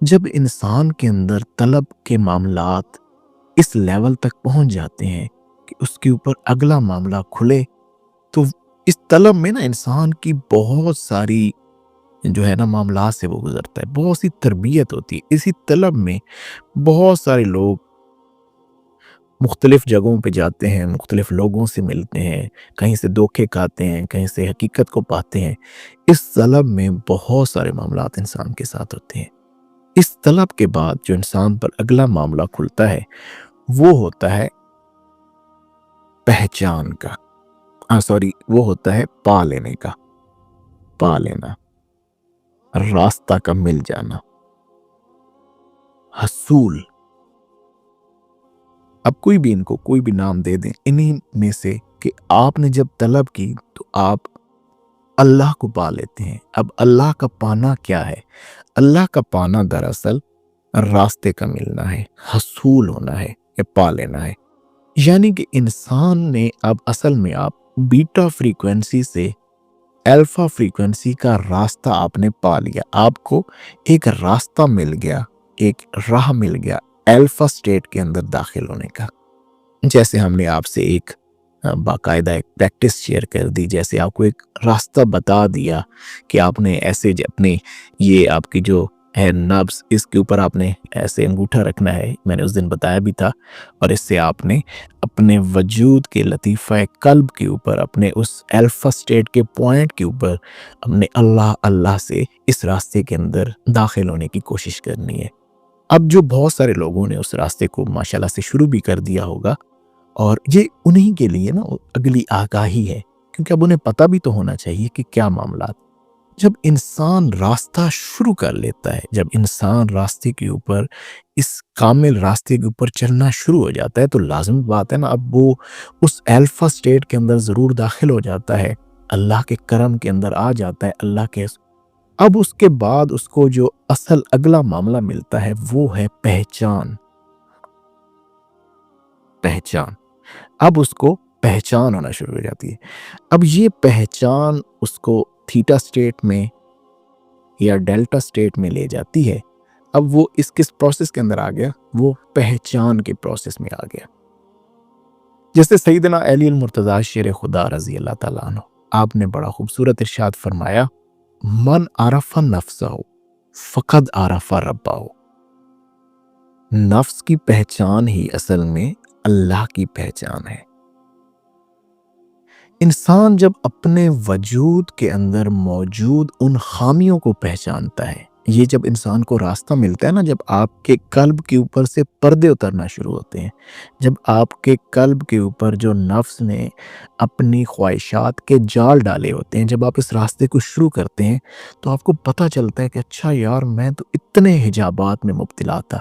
جب انسان کے اندر طلب کے معاملات اس لیول تک پہنچ جاتے ہیں کہ اس کے اوپر اگلا معاملہ کھلے، تو اس طلب میں نا انسان کی بہت ساری جو ہے نا معاملات سے وہ گزرتا ہے، بہت سی تربیت ہوتی ہے اسی طلب میں۔ بہت سارے لوگ مختلف جگہوں پہ جاتے ہیں، مختلف لوگوں سے ملتے ہیں، کہیں سے دھوکے کھاتے ہیں، کہیں سے حقیقت کو پاتے ہیں۔ اس طلب میں بہت سارے معاملات انسان کے ساتھ ہوتے ہیں۔ اس طلب کے بعد جو انسان پر اگلا معاملہ کھلتا ہے وہ ہوتا ہے پہچان کا، وہ ہوتا ہے پا لینے کا، پا لینا، راستہ کا مل جانا، حصول۔ اب کوئی بھی ان کو کوئی بھی نام دے دیں انہی میں سے کہ آپ نے جب طلب کی تو آپ اللہ کو پا لیتے ہیں۔ اب اللہ کا پانا کیا ہے؟ اللہ کا پانا دراصل راستے کا ملنا ہے، حصول ہونا ہے یا پا لینا ہے۔ یعنی کہ انسان نے اب اصل میں آپ بیٹا فریکوینسی سے الفا فریکوینسی کا راستہ آپ نے پا لیا، آپ کو ایک راستہ مل گیا، ایک راہ مل گیا الفا سٹیٹ کے اندر داخل ہونے کا۔ جیسے ہم نے آپ سے ایک باقاعدہ ایک پریکٹس شیئر کر دی، جیسے آپ کو ایک راستہ بتا دیا کہ آپ نے ایسے اپنے یہ آپ کی جو ہے نبض، اس کے اوپر آپ نے ایسے انگوٹھا رکھنا ہے، میں نے اس دن بتایا بھی تھا، اور اس سے آپ نے اپنے وجود کے لطیفہ قلب کے اوپر، اپنے اس الفا سٹیٹ کے پوائنٹ کے اوپر اپنے اللہ اللہ سے اس راستے کے اندر داخل ہونے کی کوشش کرنی ہے۔ اب جو بہت سارے لوگوں نے اس راستے کو ماشاءاللہ سے شروع بھی کر دیا ہوگا، اور یہ انہی کے لیے نا اگلی آگاہی ہے، کیونکہ اب انہیں پتہ بھی تو ہونا چاہیے کہ کیا معاملات۔ جب انسان راستہ شروع کر لیتا ہے، جب انسان راستے کے اوپر، اس کامل راستے کے اوپر چلنا شروع ہو جاتا ہے، تو لازمی بات ہے نا اب وہ اس الفا سٹیٹ کے اندر ضرور داخل ہو جاتا ہے، اللہ کے کرم کے اندر آ جاتا ہے، اللہ کے اب اس کے بعد اس کو جو اصل اگلا معاملہ ملتا ہے وہ ہے پہچان۔ پہچان، اب اس کو پہچان ہونا شروع ہو جاتی ہے۔ اب یہ پہچان اس کو تھیٹا سٹیٹ میں یا ڈیلٹا سٹیٹ میں لے جاتی ہے۔ اب وہ اس کس پروسیس کے اندر آ گیا؟ وہ پہچان کے پروسیس میں آ گیا۔ جیسے سیدنا علی المرتضیٰ شیر خدا رضی اللہ تعالیٰ عنہ، آپ نے بڑا خوبصورت ارشاد فرمایا، من عرف نفسہ فقد عرف ربہ۔ نفس کی پہچان ہی اصل میں اللہ کی پہچان ہے۔ انسان جب اپنے وجود کے اندر موجود ان خامیوں کو پہچانتا ہے، یہ جب انسان کو راستہ ملتا ہے نا، جب آپ کے قلب کے اوپر سے پردے اترنا شروع ہوتے ہیں، جب آپ کے قلب کے اوپر جو نفس نے اپنی خواہشات کے جال ڈالے ہوتے ہیں، جب آپ اس راستے کو شروع کرتے ہیں تو آپ کو پتہ چلتا ہے کہ اچھا یار، میں تو اتنے حجابات میں مبتلا تھا،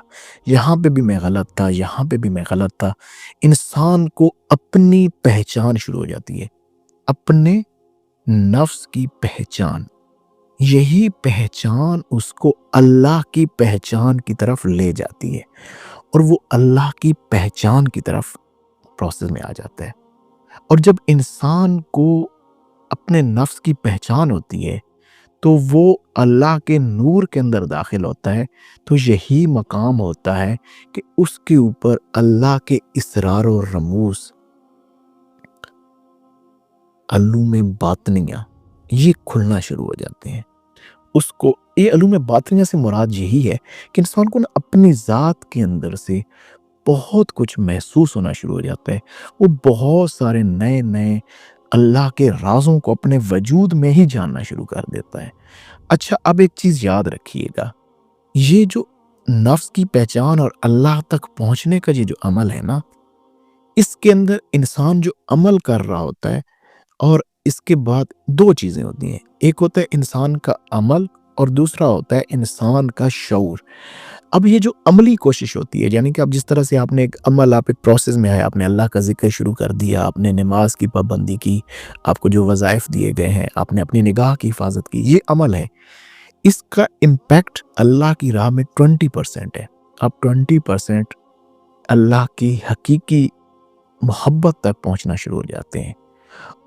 یہاں پہ بھی میں غلط تھا، یہاں پہ بھی میں غلط تھا۔ انسان کو اپنی پہچان شروع ہو جاتی ہے، اپنے نفس کی پہچان۔ یہی پہچان اس کو اللہ کی پہچان کی طرف لے جاتی ہے، اور وہ اللہ کی پہچان کی طرف پروسیس میں آ جاتا ہے۔ اور جب انسان کو اپنے نفس کی پہچان ہوتی ہے تو وہ اللہ کے نور کے اندر داخل ہوتا ہے، تو یہی مقام ہوتا ہے کہ اس کے اوپر اللہ کے اسرار و رموز، علوم باطنیہ، یہ کھلنا شروع ہو جاتے ہیں۔ اس کو یہ علوم باطنیہ سے مراد یہی ہے کہ انسان کو اپنی ذات کے اندر سے بہت کچھ محسوس ہونا شروع ہو جاتا ہے، وہ بہت سارے نئے نئے اللہ کے رازوں کو اپنے وجود میں ہی جاننا شروع کر دیتا ہے۔ اچھا، اب ایک چیز یاد رکھیے گا، یہ جو نفس کی پہچان اور اللہ تک پہنچنے کا یہ جو عمل ہے نا، اس کے اندر انسان جو عمل کر رہا ہوتا ہے، اور اس کے بعد دو چیزیں ہوتی ہیں، ایک ہوتا ہے انسان کا عمل اور دوسرا ہوتا ہے انسان کا شعور۔ اب یہ جو عملی کوشش ہوتی ہے، یعنی کہ اب جس طرح سے آپ نے ایک عمل، آپ ایک پروسیس میں آئے، آپ نے اللہ کا ذکر شروع کر دیا، آپ نے نماز کی پابندی کی، آپ کو جو وظائف دیے گئے ہیں، آپ نے اپنی نگاہ کی حفاظت کی، یہ عمل ہے۔ اس کا امپیکٹ اللہ کی راہ میں 20% ہے۔ اب 20% اللہ کی حقیقی محبت تک پہنچنا شروع ہو جاتے ہیں،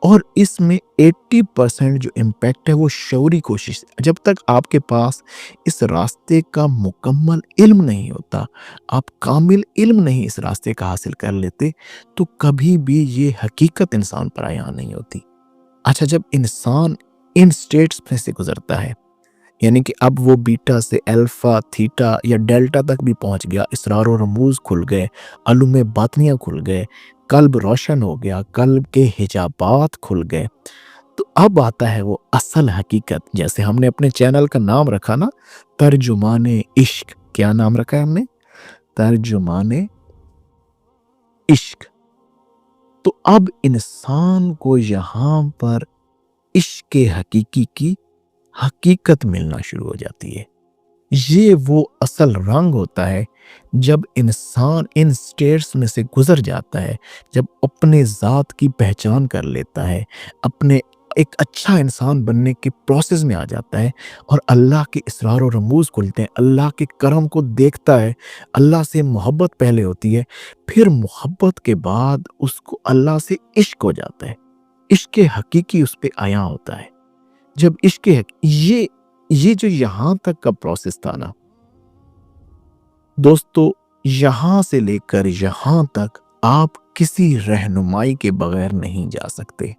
اور اس میں 80% جو امپیکٹ ہے وہ شعوری کوشش ہے۔ جب تک آپ کے پاس اس راستے کا مکمل علم نہیں ہوتا، آپ کامل علم نہیں اس راستے کا حاصل کر لیتے، تو کبھی بھی یہ حقیقت انسان پر عیاں نہیں ہوتی۔ اچھا، جب انسان ان سٹیٹس میں سے گزرتا ہے، یعنی کہ اب وہ بیٹا سے الفا، تھیٹا یا ڈیلٹا تک بھی پہنچ گیا، اسرار و رموز کھل گئے، علوم باطنیہ کھل گئے، قلب روشن ہو گیا، قلب کے حجابات کھل گئے، تو اب آتا ہے وہ اصل حقیقت۔ جیسے ہم نے اپنے چینل کا نام رکھا نا، ترجمان عشق۔ کیا نام رکھا ہے ہم نے؟ ترجمان عشق۔ تو اب انسان کو یہاں پر عشق حقیقی کی حقیقت ملنا شروع ہو جاتی ہے۔ یہ وہ اصل رنگ ہوتا ہے جب انسان ان سٹیٹس میں سے گزر جاتا ہے، جب اپنے ذات کی پہچان کر لیتا ہے، اپنے ایک اچھا انسان بننے کے پروسیس میں آ جاتا ہے، اور اللہ کے اسرار و رموز کھلتے ہیں، اللہ کے کرم کو دیکھتا ہے، اللہ سے محبت پہلے ہوتی ہے، پھر محبت کے بعد اس کو اللہ سے عشق ہو جاتا ہے، عشق حقیقی اس پہ عیاں ہوتا ہے۔ جب عشق یہ جو یہاں تک کا پروسیس تھا نا دوستو، یہاں سے لے کر یہاں تک آپ کسی رہنمائی کے بغیر نہیں جا سکتے۔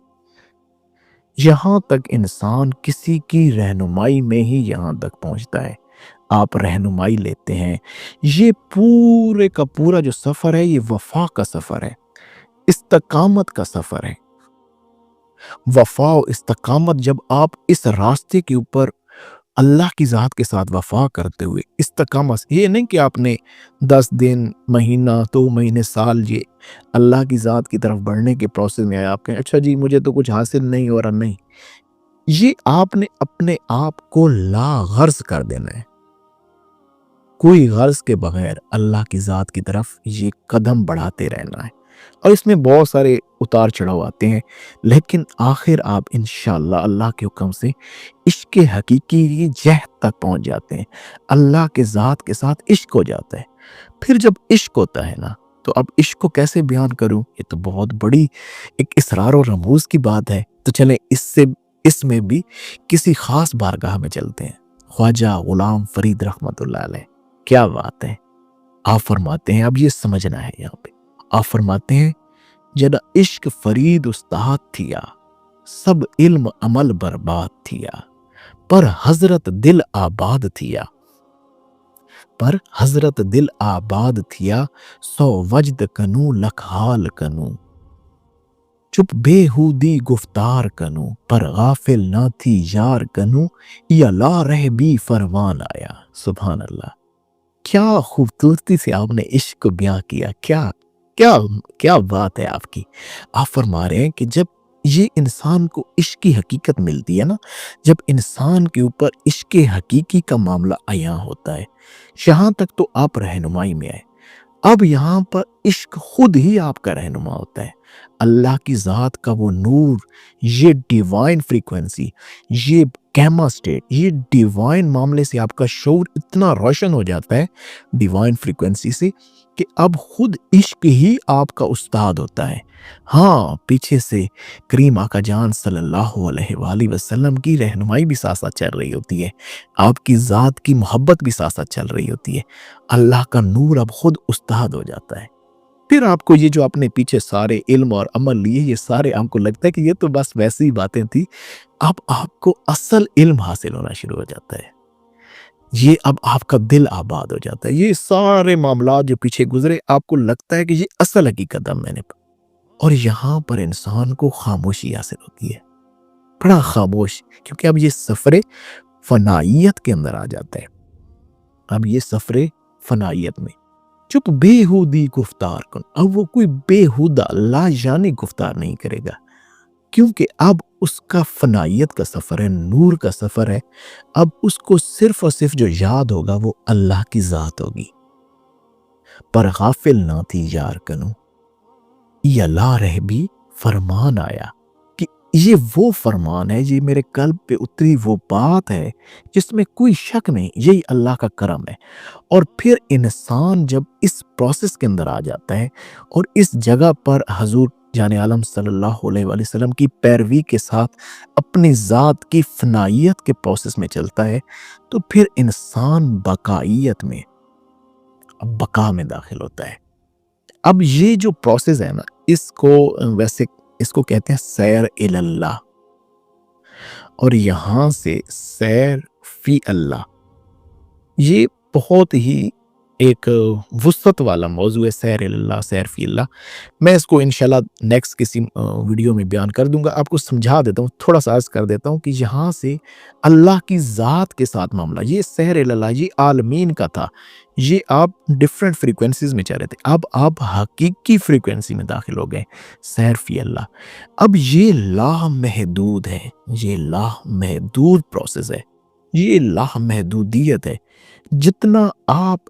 یہاں تک انسان کسی کی رہنمائی میں ہی یہاں تک پہنچتا ہے۔ آپ رہنمائی لیتے ہیں، یہ پورے کا پورا جو سفر ہے یہ وفا کا سفر ہے، استقامت کا سفر ہے۔ وفا و استقامت، جب آپ اس راستے کے اوپر اللہ کی ذات کے ساتھ وفا کرتے ہوئے استقامت، یہ نہیں کہ آپ نے 10 دن، مہینہ، 2 مہینے، سال، یہ اللہ کی ذات کی طرف بڑھنے کے پروسیس میں آیا، آپ کہیں اچھا جی مجھے تو کچھ حاصل نہیں ہو رہا، نہیں، یہ آپ نے اپنے آپ کو لا غرض کر دینا ہے۔ کوئی غرض کے بغیر اللہ کی ذات کی طرف یہ قدم بڑھاتے رہنا ہے، اور اس میں بہت سارے اتار چڑھاؤ آتے ہیں، لیکن آخر آپ انشاءاللہ اللہ کے حکم سے عشق حقیقی کی جہت تک پہنچ جاتے ہیں، اللہ کے ذات کے ساتھ عشق ہو جاتا ہے۔ پھر جب عشق ہوتا ہے نا، تو اب عشق کو کیسے بیان کروں، یہ تو بہت بڑی ایک اسرار و رموز کی بات ہے، تو چلیں اس میں بھی کسی خاص بارگاہ میں چلتے ہیں۔ خواجہ غلام فرید رحمت اللہ علیہ، کیا بات ہے، آپ فرماتے ہیں، اب یہ سمجھنا ہے یہاں پہ، آپ فرماتے ہیں جد عشق فرید استاد تھیا، سب علم عمل برباد تھیا، پر حضرت دل آباد تھیا، پر حضرت دل آباد تھیا، سو وجد کنو لکھ حال کنو، چپ بے ہودی گفتار کنو، پر غافل نہ تھی یار کنو، یا لا رہ بھی فرمان آیا۔ سبحان اللہ، کیا خوبصورتی سے آپ نے عشق کو بیان کیا، کیا کیا کیا بات ہے آپ کی۔ آپ فرما رہے ہیں کہ جب یہ انسان کو عشق کی حقیقت ملتی ہے نا، جب انسان کے اوپر عشق حقیقی کا معاملہ عیاں ہوتا ہے، یہاں تک تو آپ رہنمائی میں آئے، اب یہاں پر عشق خود ہی آپ کا رہنما ہوتا ہے۔ اللہ کی ذات کا وہ نور، یہ ڈیوائن فریکوینسی، یہ کیما سٹیٹ، یہ ڈیوائن معاملے سے آپ کا شعور اتنا روشن ہو جاتا ہے ڈیوائن فریکوینسی سے، کہ اب خود عشق ہی آپ کا استاد ہوتا ہے۔ ہاں، پیچھے سے کریم آقا جان صلی اللہ علیہ وآلہ وسلم کی رہنمائی بھی ساتھ ساتھ چل رہی ہوتی ہے، آپ کی ذات کی محبت بھی ساتھ ساتھ چل رہی ہوتی ہے، اللہ کا نور اب خود استاد ہو جاتا ہے۔ پھر آپ کو یہ جو اپنے پیچھے سارے علم اور عمل لیے، یہ سارے آپ کو لگتا ہے کہ یہ تو بس ویسی باتیں تھی، اب آپ کو اصل علم حاصل ہونا شروع ہو جاتا ہے، یہ اب آپ کا دل آباد ہو جاتا ہے، یہ سارے معاملات جو پیچھے گزرے آپ کو لگتا ہے کہ یہ اصل حقیقت میں نے، اور یہاں پر انسان کو خاموشی حاصل ہوتی ہے، بڑا خاموش، کیونکہ اب یہ سفر فنائیت کے اندر آ جاتا ہے، اب یہ سفر فنائیت میں چپ بےہودی گفتار کن، اب وہ کوئی بےہودہ لا یعنی گفتار نہیں کرے گا، کیونکہ اب اس کا فنائیت کا سفر ہے، نور کا سفر ہے، اب اس کو صرف اور صرف جو یاد ہوگا وہ اللہ کی ذات ہوگی، پر غافل نہ تھی یار کنو، یا لا رہ بھی فرمان آیا، کہ یہ وہ فرمان ہے، یہ میرے قلب پہ اتری وہ بات ہے جس میں کوئی شک نہیں، یہی اللہ کا کرم ہے۔ اور پھر انسان جب اس پروسیس کے اندر آ جاتا ہے اور اس جگہ پر حضور جان عالم صلی اللہ علیہ وآلہ وسلم کی پیروی کے ساتھ اپنی ذات کی فنائیت کے پروسیس میں چلتا ہے تو پھر انسان بقائیت میں، بقا میں داخل ہوتا ہے۔ اب یہ جو پروسیس ہے نا، اس کو ویسے اس کو کہتے ہیں سیر اللہ، اور یہاں سے سیر فی اللہ، یہ بہت ہی ایک وسعت والا موضوع ہے، سیر اللہ، سیر فی اللہ۔ میں اس کو انشاءاللہ نیکسٹ کسی ویڈیو میں بیان کر دوں گا، آپ کو سمجھا دیتا ہوں، تھوڑا سا عرض کر دیتا ہوں کہ یہاں سے اللہ کی ذات کے ساتھ معاملہ، یہ سیر اللہ، یہ عالمین کا تھا، یہ آپ ڈفرینٹ فریکوینسیز میں چل رہے تھے، اب آپ حقیقی فریکوینسی میں داخل ہو گئے، سیر فی اللہ۔ اب یہ لامحدود ہے، یہ لامحدود پروسیس ہے، یہ لامحدودیت ہے۔ جتنا آپ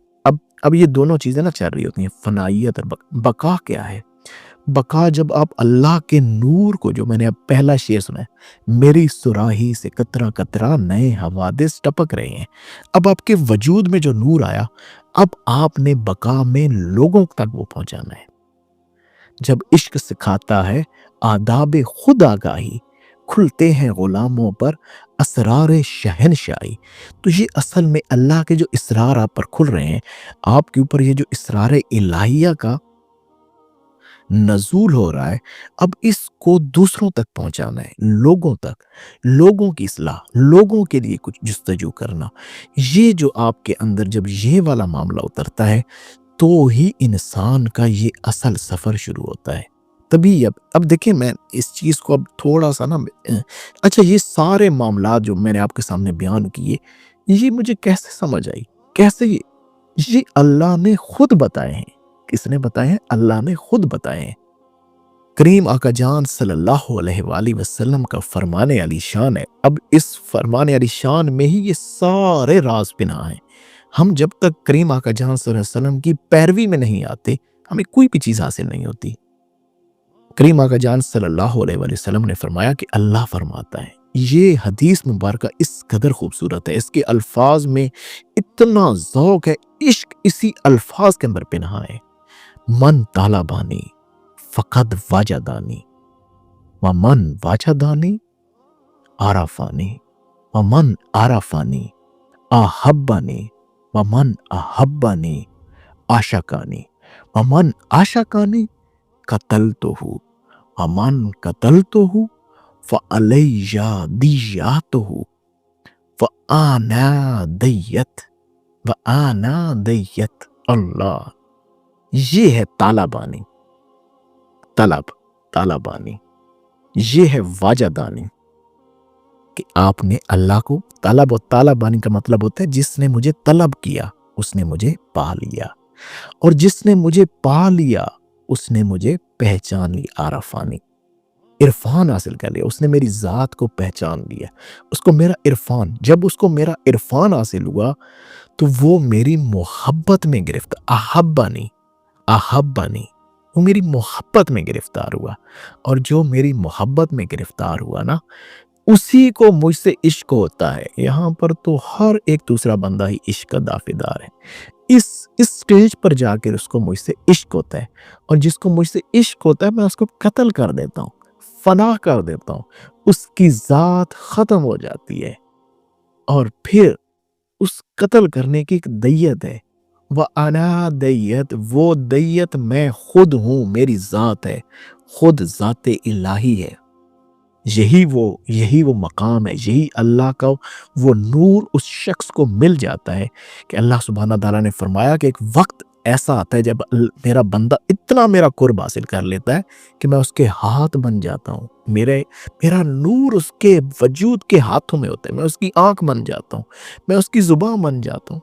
اب یہ دونوں چیزیں نہ چل رہی ہوتی ہیں، فنائیت اور بقا کیا ہے؟ بقا جب آپ اللہ کے نور کو، جو میں نے اب پہلا شعر سنا ہے، میری سراہی سے قطرہ قطرہ نئے حوادث ٹپک رہے ہیں، اب آپ کے وجود میں جو نور آیا، اب آپ نے بقا میں لوگوں تک وہ پہنچانا ہے۔ جب عشق سکھاتا ہے آداب خود آگاہی، کھلتے ہیں غلاموں پر اسرار شہنشاہی۔ تو یہ اصل میں اللہ کے جو اسرار آپ پر کھل رہے ہیں، آپ کے اوپر یہ جو اسرار الہیہ کا نزول ہو رہا ہے، اب اس کو دوسروں تک پہنچانا ہے، لوگوں تک، لوگوں کی اصلاح، لوگوں کے لیے کچھ جستجو کرنا۔ یہ جو آپ کے اندر جب یہ والا معاملہ اترتا ہے تو ہی انسان کا یہ اصل سفر شروع ہوتا ہے۔ تبھی اب دیکھیں، میں اس چیز کو اب تھوڑا سا نا، اچھا یہ سارے معاملات جو میں نے آپ کے سامنے بیان کیے، یہ مجھے کیسے سمجھ آئی؟ کیسے یہ اللہ نے خود بتائے ہیں۔ کس نے بتائے ہیں؟ اللہ نے خود بتائے ہیں۔ کریم آقا جان صلی اللہ علیہ وآلہ وسلم کا فرمان علی شان ہے۔ اب اس فرمان علی شان میں ہی یہ سارے راز پنہاں ہیں۔ ہم جب تک کریم آقا جان صلی اللہ علیہ وسلم کی پیروی میں نہیں آتے، ہمیں کوئی بھی چیز حاصل نہیں ہوتی۔ کریم آقا جان صلی اللہ علیہ وآلہ وسلم نے فرمایا کہ اللہ فرماتا ہے، یہ حدیث مبارکہ اس قدر خوبصورت ہے، اس کے الفاظ میں اتنا ذوق ہے، عشق اسی الفاظ کے اندر پنہاں ہے۔ من طالبانی فقد واجدانی ومن واجدانی عرفانی ومن عرفانی احبانی ومن احبانی عاشقانی ومن عاشقانی قتلتہ ومن قتلتہ فعلی دیاتہ وآنا دیت اللہ۔ یہ ہے طالبانی، طالبانی، یہ ہے واجدانی، کہ آپ نے اللہ کو طلب، و طالبانی کا مطلب ہوتا ہے جس نے مجھے طلب کیا اس نے مجھے پا لیا، اور جس نے مجھے پا لیا اس نے مجھے پہچان لی، عارفانی، عرفان حاصل کر لیا، اس نے میری ذات کو پہچان لیا، اس کو میرا عرفان، جب اس کو میرا عرفان حاصل ہوا تو وہ میری محبت میں گرفتار، احبانی، وہ میری محبت میں گرفتار ہوا، اور جو میری محبت میں گرفتار ہوا نا، اسی کو مجھ سے عشق ہوتا ہے۔ یہاں پر تو ہر ایک دوسرا بندہ ہی عشق کا دافعدار ہے، اس سٹیج پر جا کر اس کو مجھ سے عشق ہوتا ہے، اور جس کو مجھ سے عشق ہوتا ہے میں اس کو قتل کر دیتا ہوں، فنا کر دیتا ہوں، اس کی ذات ختم ہو جاتی ہے، اور پھر اس قتل کرنے کی ایک دیت ہے، وَأَنَا دیت، وہ دیت میں خود ہوں، میری ذات ہے، خود ذات الہی ہے۔ یہی وہ مقام ہے، یہی اللہ کا وہ نور اس شخص کو مل جاتا ہے کہ اللہ سبحانہ تعالیٰ نے فرمایا کہ ایک وقت ایسا آتا ہے جب میرا بندہ اتنا میرا قرب حاصل کر لیتا ہے کہ میں اس کے ہاتھ بن جاتا ہوں، میرا نور اس کے وجود کے ہاتھوں میں ہوتا ہے، میں اس کی آنکھ بن جاتا ہوں، میں اس کی زبان بن جاتا ہوں۔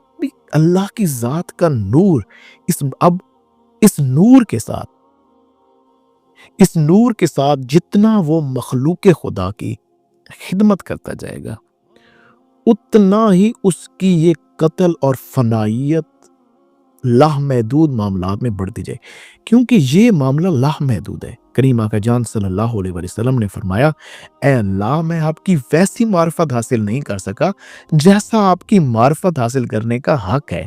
اللہ کی ذات کا نور، اب اس نور کے ساتھ جتنا وہ مخلوق خدا کی خدمت کرتا جائے گا، اتنا ہی اس کی یہ قتل اور فنائیت لامحدود معاملات میں بڑھتی جائے، کیونکہ یہ معاملہ لامحدود ہے۔ کریم آقا جان صلی اللہ علیہ وسلم نے فرمایا، اے اللہ، میں آپ کی ویسی معرفت حاصل نہیں کر سکا جیسا آپ کی معرفت حاصل کرنے کا حق ہے،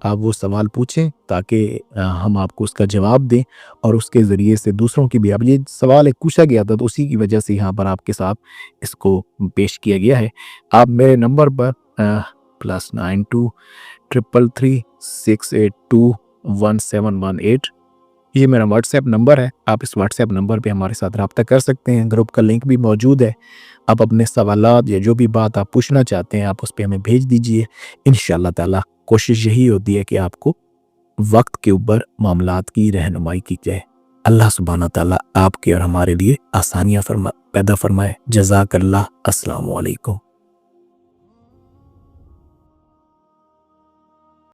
آپ وہ سوال پوچھیں تاکہ ہم آپ کو اس کا جواب دیں اور اس کے ذریعے سے دوسروں کی بھی. اب یہ سوال ایک پوچھا گیا تھا تو اسی کی وجہ سے یہاں پر آپ کے ساتھ اس کو پیش کیا گیا ہے. آپ میرے نمبر پر +923336821718 یہ میرا واٹس ایپ نمبر ہے. آپ اس واٹس ایپ نمبر پہ ہمارے ساتھ رابطہ کر سکتے ہیں. گروپ کا لنک بھی موجود ہے. آپ اپنے سوالات یا جو بھی بات آپ پوچھنا چاہتے ہیں آپ اس پہ ہمیں بھیج دیجئے. انشاءاللہ تعالی کوشش یہی ہوتی ہے کہ آپ کو وقت کے اوپر معاملات کی رہنمائی کی جائے. اللہ سبحانہ تعالی آپ کے اور ہمارے لیے آسانیاں پیدا فرمائے. جزاک اللہ. السلام علیکم.